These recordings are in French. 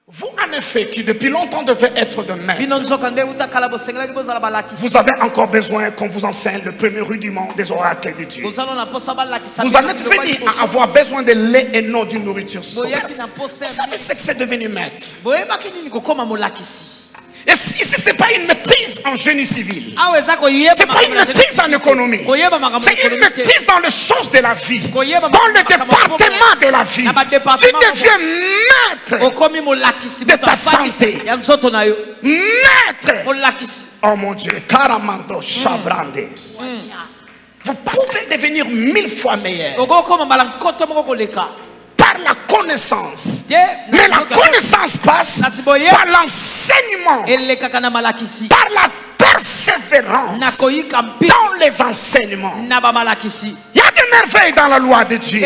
Vous, en effet, qui depuis longtemps devez être de maître, vous avez encore besoin qu'on vous enseigne le premier rudiment des oracles de Dieu. Vous en êtes venu à avoir besoin de lait et non d'une nourriture solide. Vous savez ce que c'est devenu maître. Et ici, ce n'est pas une maîtrise en génie civil. Ce n'est pas une maîtrise en économie. C'est une maîtrise dans les choses de la vie. Dans le département de la vie. Tu deviens maître de ta santé. Maître. Oh mon Dieu. Karamando Shabrande. Vous pouvez devenir 1000 fois meilleur. Par la connaissance. Mais la connaissance passe par l'enseignement, par la persévérance dans les enseignements. Il y a des merveilles dans la loi de Dieu.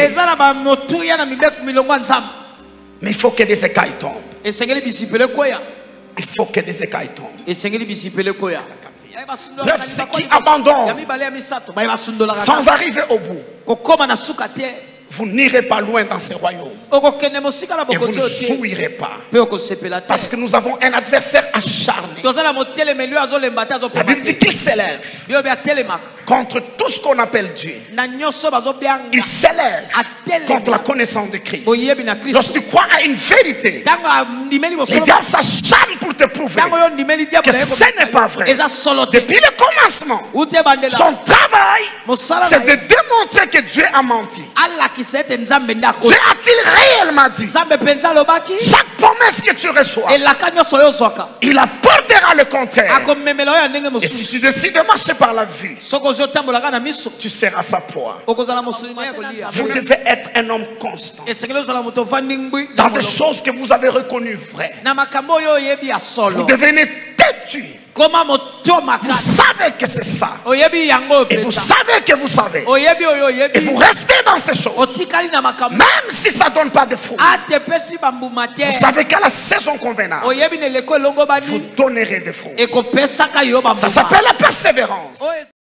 Mais il faut que des écailles tombent. Il faut que des écailles tombent. Bref, ceux qui abandonnent sans arriver au bout, vous n'irez pas loin dans ce royaume. Et vous ne jouirez pas. Parce que nous avons un adversaire acharné. La Bible dit qu'il s'élève contre tout ce qu'on appelle Dieu. Il s'élève contre la connaissance de Christ. Lorsque tu crois à une vérité, le diable s'acharne pour te prouver que ce n'est pas vrai. Depuis le commencement, son travail, c'est de démontrer que Dieu a menti. Dieu a-t-il réellement dit? Chaque promesse que tu reçois, il apportera le contraire. Et si tu décides de marcher par la vue, tu seras sa proie. Vous devez être un homme constant dans des choses que vous avez reconnues vraies. Vous devenez têtu. Vous savez que c'est ça. Et vous savez que vous savez. Et vous restez dans ces choses. Même si ça ne donne pas de fruits. Vous savez qu'à la saison convenable, vous donnerez des fruits. Ça s'appelle la persévérance.